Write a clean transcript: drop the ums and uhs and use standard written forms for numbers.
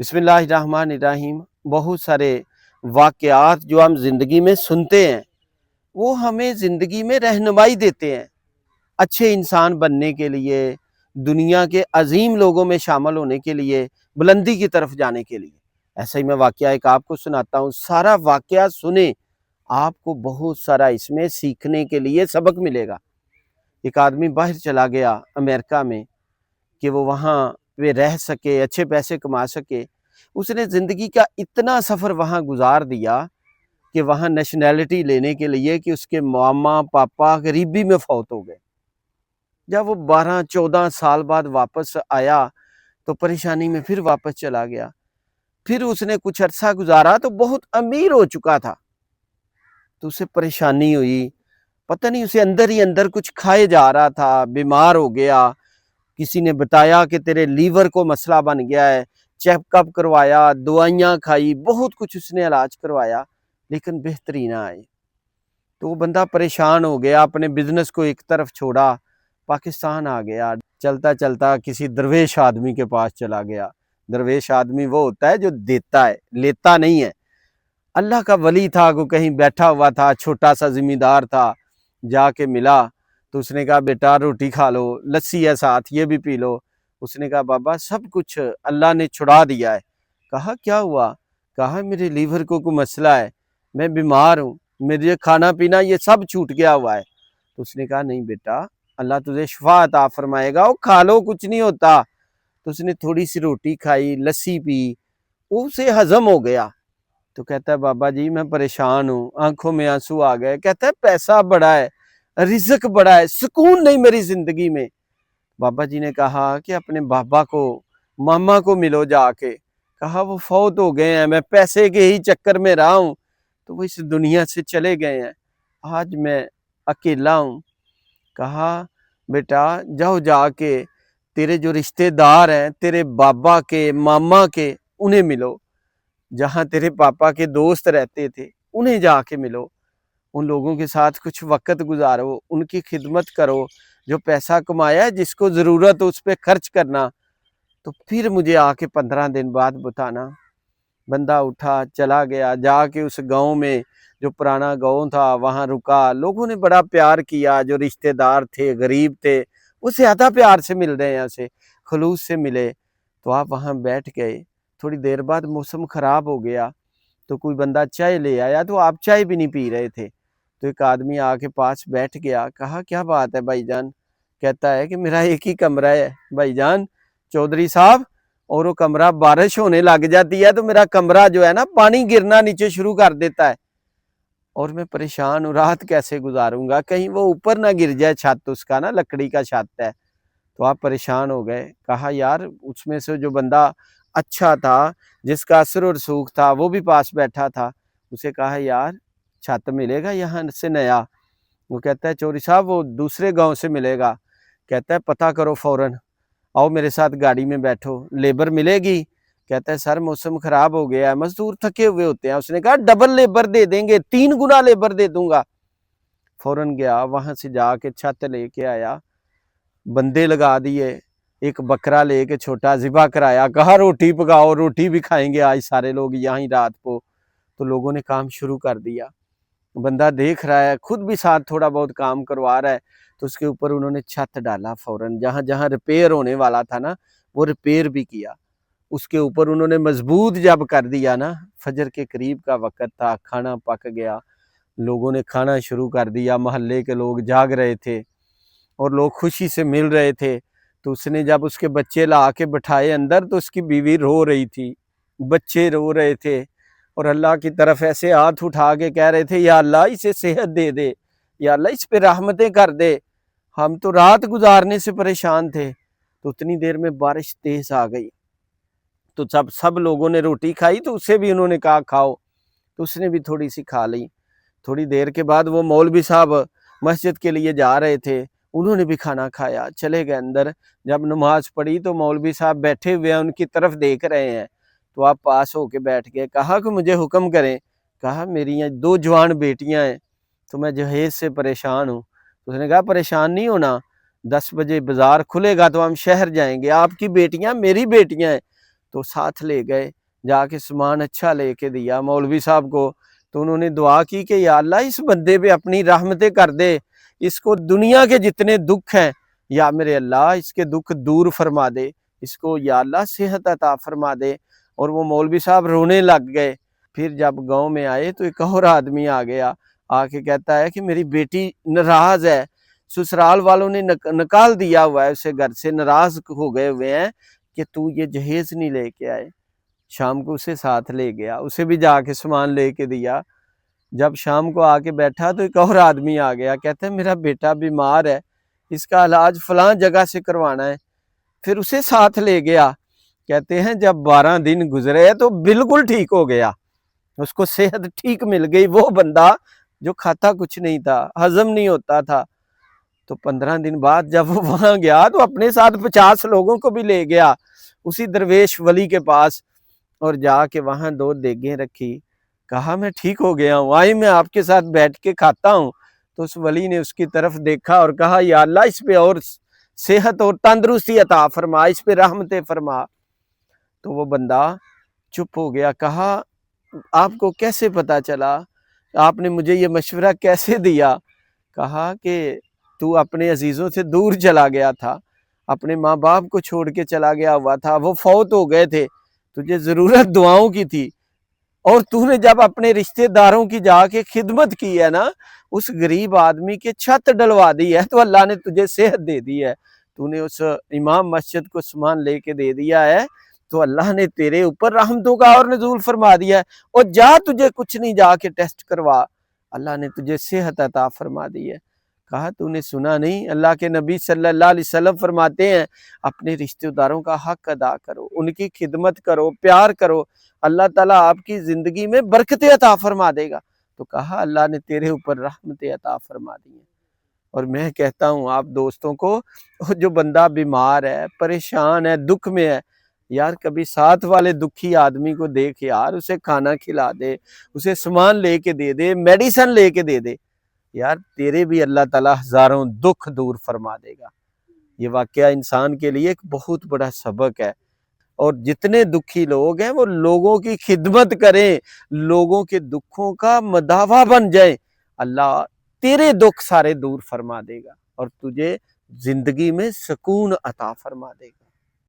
بسم اللہ الرحمن الرحیم۔ بہت سارے واقعات جو ہم زندگی میں سنتے ہیں وہ ہمیں زندگی میں رہنمائی دیتے ہیں اچھے انسان بننے کے لیے، دنیا کے عظیم لوگوں میں شامل ہونے کے لیے، بلندی کی طرف جانے کے لیے۔ ایسا ہی میں واقعہ ایک آپ کو سناتا ہوں، سارا واقعہ سنیں، آپ کو بہت سارا اس میں سیکھنے کے لیے سبق ملے گا۔ ایک آدمی باہر چلا گیا امریکہ میں کہ وہ وہاں پہ رہ سکے، اچھے پیسے کما سکے۔ اس نے زندگی کا اتنا سفر وہاں گزار دیا کہ وہاں نیشنلٹی لینے کے لیے کہ اس کے ماما پاپا غریبی میں فوت ہو گئے۔ جب وہ 12-14 سال بعد واپس آیا تو پریشانی میں پھر واپس چلا گیا۔ پھر اس نے کچھ عرصہ گزارا تو بہت امیر ہو چکا تھا، تو اسے پریشانی ہوئی، پتہ نہیں اسے اندر ہی اندر کچھ کھائے جا رہا تھا، بیمار ہو گیا۔ کسی نے بتایا کہ تیرے لیور کو مسئلہ بن گیا ہے، چیک اپ کروایا، دوائیاں کھائی، بہت کچھ اس نے علاج کروایا، لیکن بہتری نہ آئی۔ تو وہ بندہ پریشان ہو گیا، اپنے بزنس کو ایک طرف چھوڑا، پاکستان آ گیا۔ چلتا چلتا کسی درویش آدمی کے پاس چلا گیا۔ درویش آدمی وہ ہوتا ہے جو دیتا ہے، لیتا نہیں ہے۔ اللہ کا ولی تھا، وہ کہیں بیٹھا ہوا تھا، چھوٹا سا زمیندار تھا، جا کے ملا تو اس نے کہا بیٹا روٹی کھا لو، لسی ہے ساتھ یہ بھی پی لو۔ اس نے کہا بابا سب کچھ اللہ نے چھڑا دیا ہے۔ کہا کیا ہوا؟ کہا میرے لیور کو کوئی مسئلہ ہے، میں بیمار ہوں، مجھے کھانا پینا یہ سب چھوٹ گیا ہوا ہے۔ تو اس نے کہا نہیں بیٹا، اللہ تجھے شفا عطا فرمائے گا، وہ کھا لو کچھ نہیں ہوتا۔ تو اس نے تھوڑی سی روٹی کھائی، لسی پی، اسے ہضم ہو گیا۔ تو کہتا ہے بابا جی میں پریشان ہوں، آنکھوں میں آنسو آ گئے۔ کہتا ہے پیسہ بڑا ہے، رزق بڑا ہے، سکون نہیں میری زندگی میں۔ بابا جی نے کہا کہ اپنے بابا کو، ماما کو ملو جا کے۔ کہا وہ فوت ہو گئے ہیں، میں پیسے کے ہی چکر میں رہا ہوں، تو وہ اس دنیا سے چلے گئے ہیں، آج میں اکیلا ہوں۔ کہا بیٹا جاؤ جا کے تیرے جو رشتہ دار ہیں، تیرے بابا کے، ماما کے، انہیں ملو، جہاں تیرے پاپا کے دوست رہتے تھے انہیں جا کے ملو، ان لوگوں کے ساتھ کچھ وقت گزارو، ان کی خدمت کرو، جو پیسہ کمایا ہے جس کو ضرورت ہو اس پہ خرچ کرنا، تو پھر مجھے آ کے 15 دن بعد بتانا۔ بندہ اٹھا چلا گیا، جا کے اس گاؤں میں جو پرانا گاؤں تھا وہاں رکا، لوگوں نے بڑا پیار کیا، جو رشتہ دار تھے، غریب تھے، وہ زیادہ پیار سے مل رہے ہیں، اسے خلوص سے ملے۔ تو آپ وہاں بیٹھ گئے، تھوڑی دیر بعد موسم خراب ہو گیا تو کوئی بندہ چائے لے آیا، تو آپ چائے بھی نہیں پی رہے تھے، تو ایک آدمی آ کے پاس بیٹھ گیا۔ کہا کیا بات ہے بھائی جان؟ کہتا ہے کہ میرا ایک ہی کمرہ ہے بھائی جان چودھری صاحب، اور وہ کمرہ بارش ہونے لگ جاتی ہے تو میرا کمرہ جو ہے نا پانی گرنا نیچے شروع کر دیتا ہے، اور میں پریشان ہوں، رات کیسے گزاروں گا، کہیں وہ اوپر نہ گر جائے چھت، اس کا نا لکڑی کا چھت ہے۔ تو آپ پریشان ہو گئے۔ کہا یار اس میں سے جو بندہ اچھا تھا، جس کا اثر و رسوخ تھا، وہ بھی پاس بیٹھا تھا، اسے کہا یار چھت ملے گا یہاں سے نیا؟ وہ کہتا ہے چوری صاحب وہ دوسرے گاؤں سے ملے گا۔ کہتا ہے پتہ کرو فوراً، آؤ میرے ساتھ گاڑی میں بیٹھو، لیبر ملے گی؟ کہتا ہے سر موسم خراب ہو گیا ہے، مزدور تھکے ہوئے ہوتے ہیں۔ اس نے کہا ڈبل لیبر دے دیں گے، 3 گنا لیبر دے دوں گا۔ فوراً گیا، وہاں سے جا کے چھت لے کے آیا، بندے لگا دیے، ایک بکرا لے کے چھوٹا ذبح کرایا، کہا روٹی پکاؤ، روٹی بھی کھائیں گے آج سارے لوگ یہاں ہی رات کو۔ تو لوگوں نے کام شروع کر دیا، بندہ دیکھ رہا ہے، خود بھی ساتھ تھوڑا بہت کام کروا رہا ہے، تو اس کے اوپر انہوں نے چھت ڈالا فوراً، جہاں جہاں ریپیئر ہونے والا تھا نا وہ ریپیئر بھی کیا۔ اس کے اوپر انہوں نے مضبوط جب کر دیا نا، فجر کے قریب کا وقت تھا، کھانا پک گیا، لوگوں نے کھانا شروع کر دیا، محلے کے لوگ جاگ رہے تھے اور لوگ خوشی سے مل رہے تھے۔ تو اس نے جب اس کے بچے لا کے بٹھائے اندر تو اس کی بیوی رو رہی تھی، بچے رو رہے تھے، اور اللہ کی طرف ایسے ہاتھ اٹھا کے کہہ رہے تھے یا اللہ اسے صحت دے دے، یا اللہ اس پہ رحمتیں کر دے، ہم تو رات گزارنے سے پریشان تھے۔ تو اتنی دیر میں بارش تیز آ گئی، تو جب سب لوگوں نے روٹی کھائی تو اسے بھی انہوں نے کہا کھاؤ، تو اس نے بھی تھوڑی سی کھا لی۔ تھوڑی دیر کے بعد وہ مولوی صاحب مسجد کے لیے جا رہے تھے، انہوں نے بھی کھانا کھایا، چلے گئے اندر۔ جب نماز پڑھی تو مولوی صاحب بیٹھے ہوئے ہیں، ان کی طرف دیکھ رہے ہیں، تو آپ پاس ہو کے بیٹھ گئے۔ کہا کہ مجھے حکم کریں۔ کہا میری یہ 2 جوان بیٹیاں ہیں، تو میں جہیز سے پریشان ہوں۔ اس نے کہا پریشان نہیں ہونا، 10 بجے بازار کھلے گا تو ہم شہر جائیں گے، آپ کی بیٹیاں میری بیٹیاں ہیں، تو ساتھ لے گئے، جا کے سامان اچھا لے کے دیا مولوی صاحب کو، تو انہوں نے دعا کی کہ یا اللہ اس بندے پہ اپنی رحمتیں کر دے، اس کو دنیا کے جتنے دکھ ہیں یا میرے اللہ اس کے دکھ دور فرما دے، اس کو یا اللہ صحت عطا فرما دے۔ اور وہ مولوی صاحب رونے لگ گئے۔ پھر جب گاؤں میں آئے تو ایک اور آدمی آ گیا، آ کے کہتا ہے کہ میری بیٹی ناراض ہے، سسرال والوں نے نکال دیا ہوا ہے اسے گھر سے، ناراض ہو گئے ہوئے ہیں کہ تو یہ جہیز نہیں لے کے آئے۔ شام کو اسے ساتھ لے گیا، اسے بھی جا کے سامان لے کے دیا۔ جب شام کو آ کے بیٹھا تو ایک اور آدمی آ گیا، کہتے ہیں میرا بیٹا بیمار ہے، اس کا علاج فلاں جگہ سے کروانا ہے۔ پھر اسے ساتھ لے گیا، کہتے ہیں جب 12 دن گزرے تو بالکل ٹھیک ہو گیا، اس کو صحت ٹھیک مل گئی۔ وہ بندہ جو کھاتا کچھ نہیں تھا، ہضم نہیں ہوتا تھا، تو 15 دن بعد جب وہ وہاں گیا تو اپنے ساتھ 50 لوگوں کو بھی لے گیا اسی درویش ولی کے پاس، اور جا کے وہاں 2 دیگیں رکھی، کہا میں ٹھیک ہو گیا ہوں، آئی میں آپ کے ساتھ بیٹھ کے کھاتا ہوں۔ تو اس ولی نے اس کی طرف دیکھا اور کہا یا اللہ اس پہ اور صحت اور تندرستی عطا فرما، اس پہ رحمتیں فرما۔ تو وہ بندہ چپ ہو گیا، کہا آپ کو کیسے پتا چلا، آپ نے مجھے یہ مشورہ کیسے دیا؟ کہا کہ تو اپنے عزیزوں سے دور چلا گیا تھا، اپنے ماں باپ کو چھوڑ کے چلا گیا ہوا تھا، وہ فوت ہو گئے تھے، تجھے ضرورت دعاؤں کی تھی، اور تو نے جب اپنے رشتہ داروں کی جا کے خدمت کی ہے نا، اس غریب آدمی کے چھت ڈلوا دی ہے، تو اللہ نے تجھے صحت دے دی ہے، تو نے اس امام مسجد کو سامان لے کے دے دیا ہے، تو اللہ نے تیرے اوپر رحمتوں کا اور نزول فرما دیا ہے، اور جا تجھے کچھ نہیں، جا کے ٹیسٹ کروا، اللہ نے تجھے صحت عطا فرما دی ہے۔ کہا تو نے سنا نہیں، اللہ کے نبی صلی اللہ علیہ وسلم فرماتے ہیں اپنے رشتہ داروں کا حق ادا کرو، ان کی خدمت کرو، پیار کرو، اللہ تعالیٰ آپ کی زندگی میں برکتیں عطا فرما دے گا۔ تو کہا اللہ نے تیرے اوپر رحمتیں عطا فرما دی ہیں۔ اور میں کہتا ہوں آپ دوستوں کو، جو بندہ بیمار ہے، پریشان ہے، دکھ میں ہے، یار کبھی ساتھ والے دکھی آدمی کو دیکھ یار، اسے کھانا کھلا دے، اسے سامان لے کے دے دے، میڈیسن لے کے دے دے، یار تیرے بھی اللہ تعالیٰ ہزاروں دکھ دور فرما دے گا۔ یہ واقعہ انسان کے لیے ایک بہت بڑا سبق ہے، اور جتنے دکھی لوگ ہیں وہ لوگوں کی خدمت کریں، لوگوں کے دکھوں کا مداوا بن جائیں، اللہ تیرے دکھ سارے دور فرما دے گا اور تجھے زندگی میں سکون عطا فرما دے گا۔